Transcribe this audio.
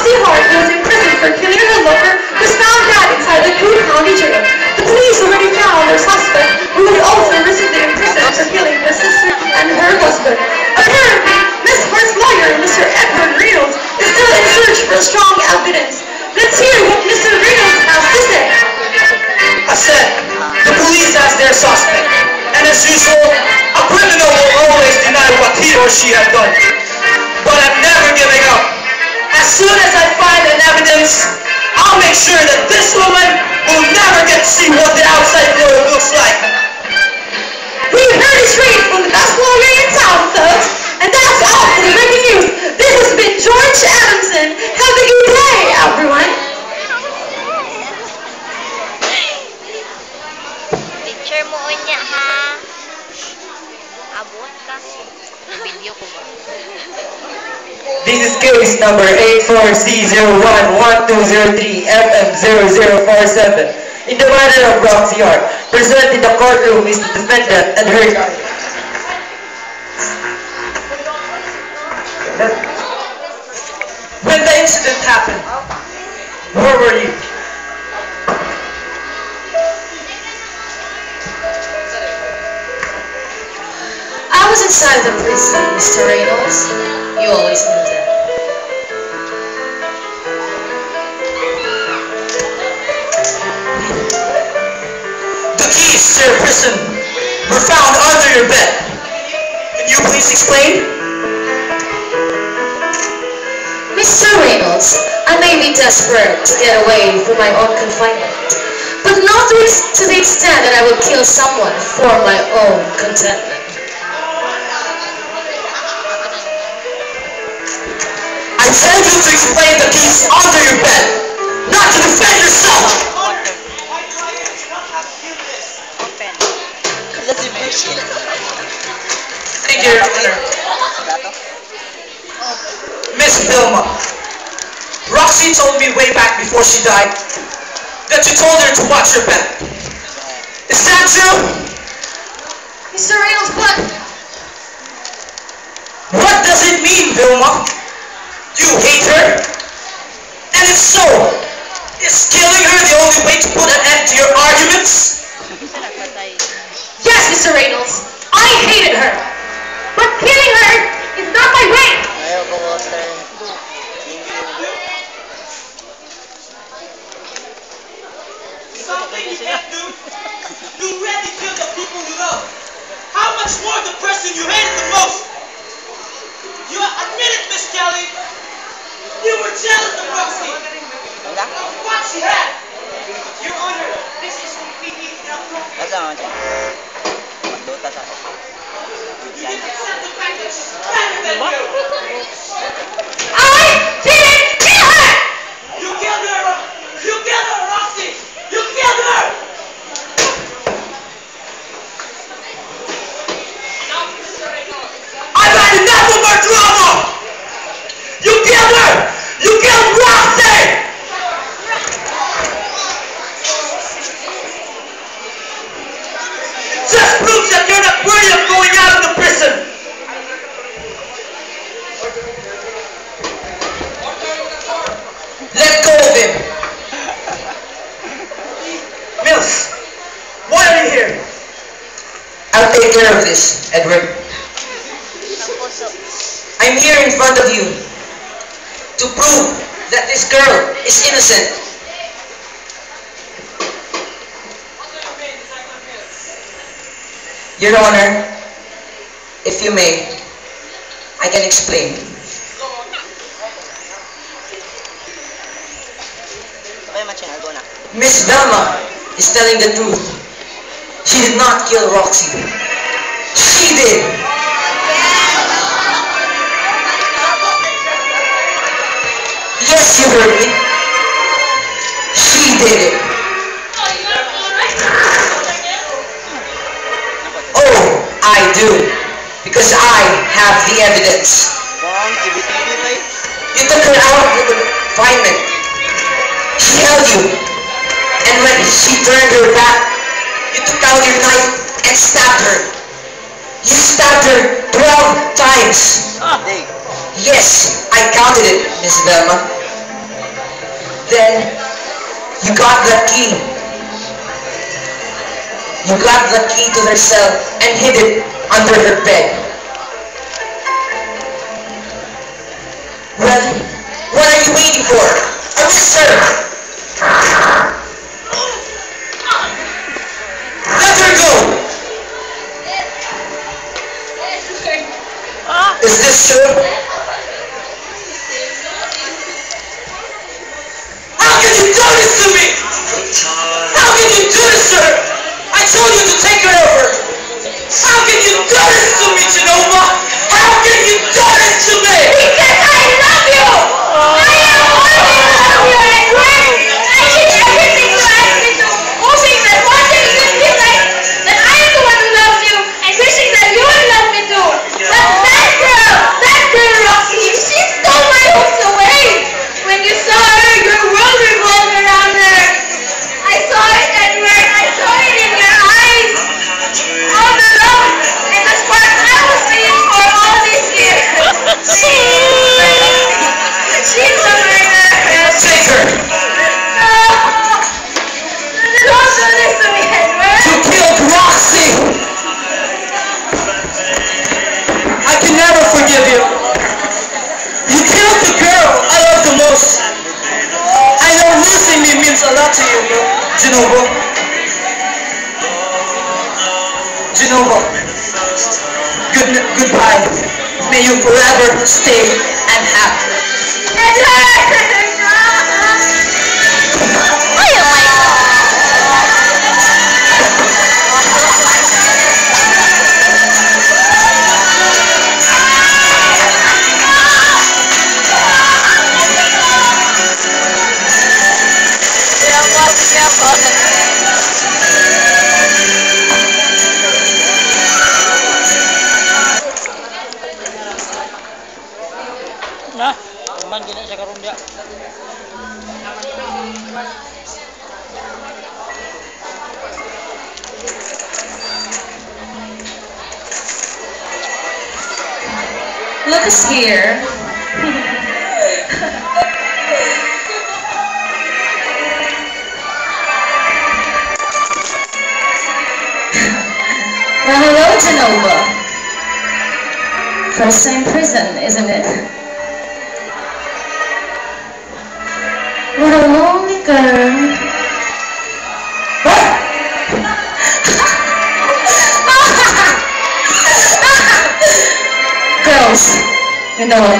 Roxy Hart was imprisoned for killing her lover was found dead inside the Coon County jail. The police already found their suspect, who was also recently imprisoned for killing the sister and her husband. Apparently, Miss Hart's lawyer, Mr. Edward Reynolds, is still in search for strong evidence. Let's hear what Mr. Reynolds has to say. I said, the police has their suspect, and as usual, a criminal will always deny what he or she has done. But I'm never giving up. As soon as I find an evidence, I'll make sure that this woman will never get to see what the outside world looks like. We've heard it straight from the best lawyer in town, folks, and that's all for the breaking news. This has been George Adamson. Have a good day, everyone. Picture mo niya, ha? Abot ka. Video ko ba? This is case number 84C011203FM0047. In the matter of Roxy Hart, present in the courtroom is the defendant and her lawyer. When the incident happened, where were you? I was inside the prison, Mr. Reynolds. You always knew that. The keys to your prison were found under your bed. Can you please explain? Mr. Reynolds, I may be desperate to get away from my own confinement, but not to the extent that I would kill someone for my own contentment. I told you to explain the keys under your bed, not to defend yourself! Thank you, Your Honor. Miss Vilma, Roxy told me way back before she died that you told her to watch her back. Is that true? Mr. Reynolds, What does it mean, Vilma? You hate her? And if so, is killing her the only way to put an end to your arguments? Yes, Mr. Reynolds, I hated her, but killing her is not my way. Something you can't do. You really kill the people you love. How much more the person you hated the most? You admit it, Miss Kelly. You were jealous of Roxy. Of what she had. Your Honor, this is completely inappropriate. You didn't accept the fact that she's better than you. I didn't kill her! You killed her! You killed her, Roxy! You killed her! I've had enough of her drama! You killed her! You killed Roxy! Just proves that you're not worthy of going out of the prison! Let go of him! Mills, why are you here? I'll take care of this, Edward. I'm here in front of you to prove that this girl is innocent. Your Honor, if you may, I can explain. Miss Velma is telling the truth. She did not kill Roxy. She did. Yes, you heard me. She did it. Oh, I do. Because I have the evidence. You took her out of the confinement. She held you. And when she turned her back, you took out your knife and stabbed her. You stabbed her 12 times. Yes, I counted it, Miss Velma. Then, you got the key. You got the key to their cell and hid it under her bed. Well, what are you waiting for? Arrest her! Let her go! Is this true? How can you do this to me? How can you do this to her? I told you to take her over. How can you do this to me, Genova? How can you do this to me? Because I love you! I am always love you, Edward! I did everything you asked me to, hoping that one day you would realize that I am the one who loves you, and wishing that you would love me too. But that girl, Roxy, she stole my hopes away! When you saw her, your world revolved around her. I saw it, Edward. I saw it in your eyes. All the love and the spark I was waiting for all these years. She's a murderer. Take her! No. Don't do this to me, Edward. You killed Roxy! I can never forgive you. You killed the girl I love the most. I know losing me means a lot to you, Genova. Genova, goodbye. May you forever stay and happy. Edward! Ay, oh my God. Nah, teman gini saya karun dia. Look us here. Well, hello, Genova. First time prison, isn't it? What a lonely girl. Girls, you know what